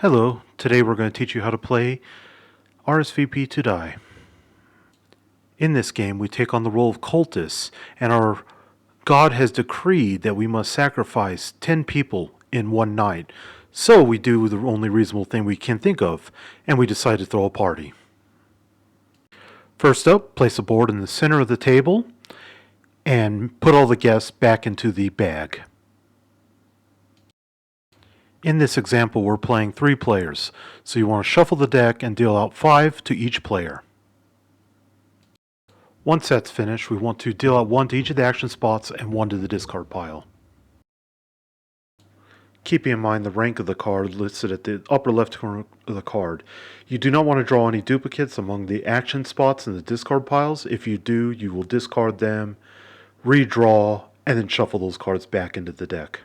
Hello, today we're going to teach you how to play RSVP to Die. In this game, we take on the role of cultists, and our God has decreed that we must sacrifice 10 people in one night. So we do the only reasonable thing we can think of, and we decide to throw a party. First up, place a board in the center of the table, and put all the guests back into the bag. In this example, we're playing 3 players, so you want to shuffle the deck and deal out 5 to each player. Once that's finished, we want to deal out 1 to each of the action spots and 1 to the discard pile. Keeping in mind the rank of the card listed at the upper left corner of the card. You do not want to draw any duplicates among the action spots and the discard piles. If you do, you will discard them, redraw, and then shuffle those cards back into the deck.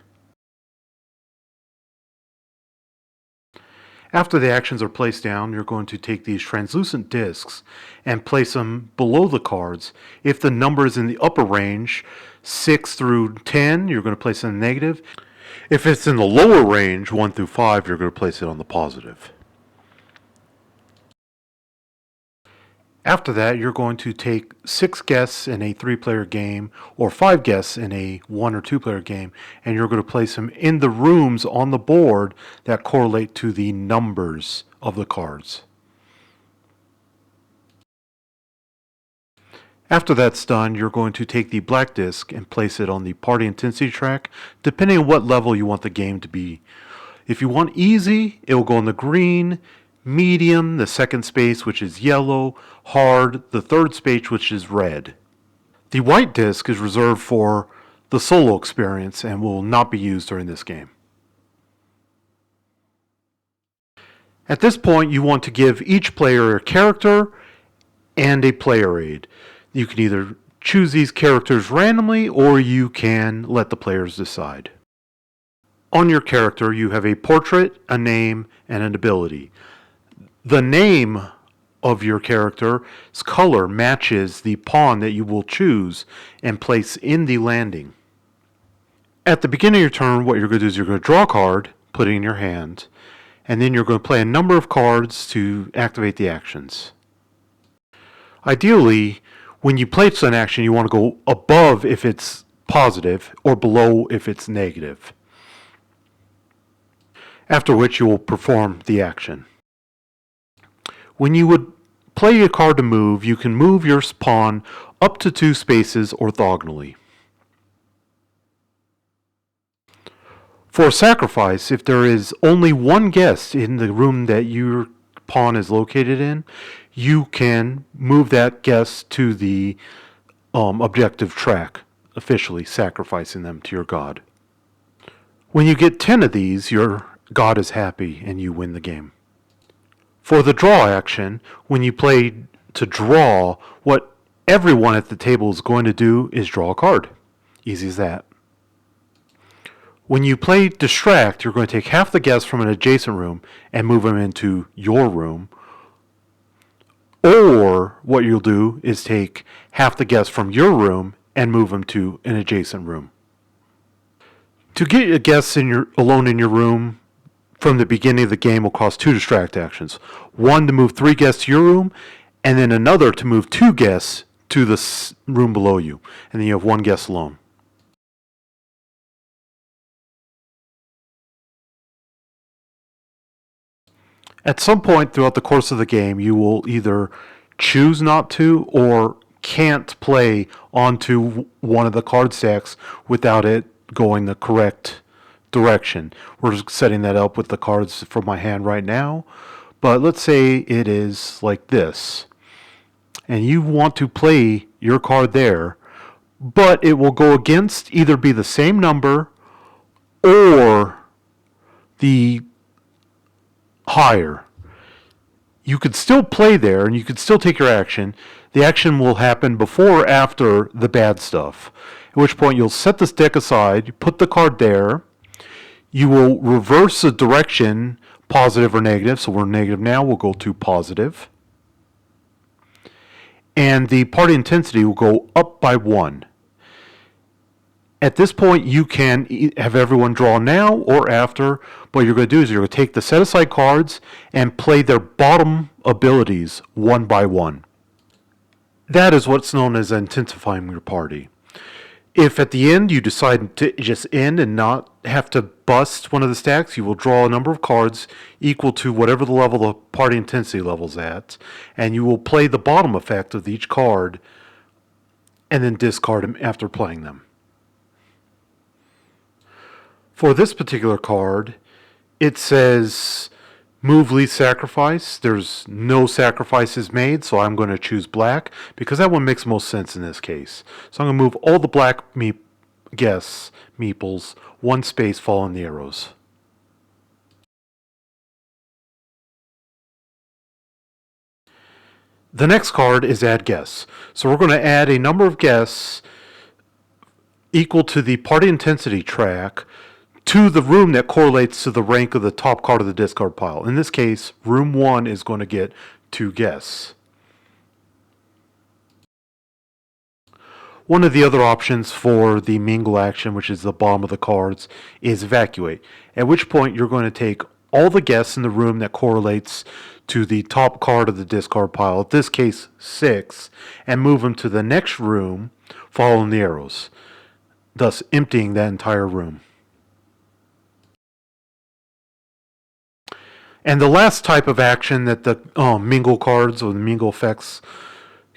After the actions are placed down, you're going to take these translucent discs and place them below the cards. If the number is in the upper range, 6 through 10, you're going to place it in the negative. If it's in the lower range, 1 through 5, you're going to place it on the positive. After that, you're going to take 6 guests in a 3-player game or 5 guests in a 1 or 2-player game, and you're going to place them in the rooms on the board that correlate to the numbers of the cards. After that's done, you're going to take the black disc and place it on the party intensity track, depending on what level you want the game to be. If you want easy, it will go in the green, medium, the second space, which is yellow, hard, the third space, which is red. The white disc is reserved for the solo experience and will not be used during this game. At this point, you want to give each player a character and a player aid. You can either choose these characters randomly or you can let the players decide. On your character, you have a portrait, a name, and an ability. The name of your character's color matches the pawn that you will choose and place in the landing. At the beginning of your turn, what you're going to do is you're going to draw a card, put it in your hand, and then you're going to play a number of cards to activate the actions. Ideally, when you place an action, you want to go above if it's positive or below if it's negative. After which you will perform the action. When you would play a card to move, you can move your pawn up to 2 spaces orthogonally. For sacrifice, if there is only 1 guest in the room that your pawn is located in, you can move that guest to the objective track, officially sacrificing them to your god. When you get 10 of these, your god is happy and you win the game. For the draw action, when you play to draw, what everyone at the table is going to do is draw a card. Easy as that. When you play distract, you're going to take half the guests from an adjacent room and move them into your room. Or what you'll do is take half the guests from your room and move them to an adjacent room. To get a guest alone in your room from the beginning of the game will cost 2 distract actions. 1 to move 3 guests to your room, and then another to move 2 guests to the room below you. And then you have 1 guest alone. At some point throughout the course of the game, you will either choose not to or can't play onto one of the card stacks without it going the correct direction. We're just setting that up with the cards from my hand right now, but let's say it is like this, and you want to play your card there, but it will go against either be the same number or the higher. You could still play there and you could still take your action. The action will happen before or after the bad stuff, at which point you'll set this deck aside, you put the card there, you will reverse the direction, positive or negative, so we're negative now, we'll go to positive. And the party intensity will go up by 1. At this point, you can have everyone draw now or after. What you're going to do is you're going to take the set aside cards and play their bottom abilities one by one. That is what's known as intensifying your party. If at the end you decide to just end and not have to bust one of the stacks, you will draw a number of cards equal to whatever the level the party intensity level's at, and you will play the bottom effect of each card and then discard them after playing them. For this particular card, it says move least sacrifice. There's no sacrifices made, so I'm going to choose black because that one makes most sense in this case. So I'm going to move all the black meeples, one space following the arrows. The next card is add guess. So we're going to add a number of guess equal to the party intensity track to the room that correlates to the rank of the top card of the discard pile. In this case, room 1 is going to get 2 guess. One of the other options for the mingle action, which is the bottom of the cards, is evacuate, at which point you're going to take all the guess in the room that correlates to the top card of the discard pile, in this case 6, and move them to the next room following the arrows, thus emptying that entire room. And the last type of action that the mingle cards or the mingle effects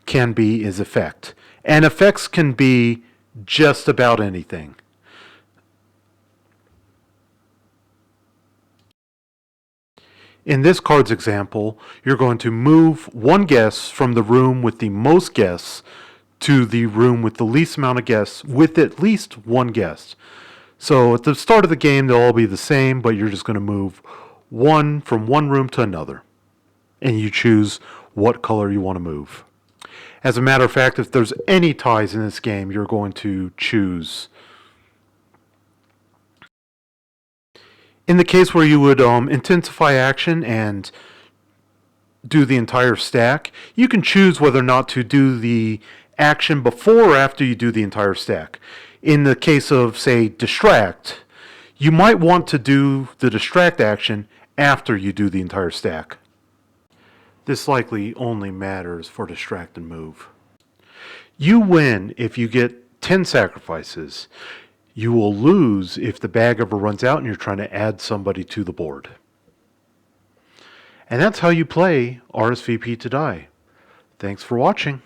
can be is effect. And effects can be just about anything. In this card's example, you're going to move one guess from the room with the most guests to the room with the least amount of guests with at least one guest. So at the start of the game, they'll all be the same, but you're just going to move one from one room to another. And you choose what color you want to move. As a matter of fact, if there's any ties in this game, you're going to choose. In the case where you would intensify action and do the entire stack, you can choose whether or not to do the action before or after you do the entire stack. In the case of, say, distract, you might want to do the distract action after you do the entire stack. This likely only matters for distract and move. You win if you get 10 sacrifices. You will lose if the bag ever runs out and you're trying to add somebody to the board. And that's how you play RSVP to Die. Thanks for watching.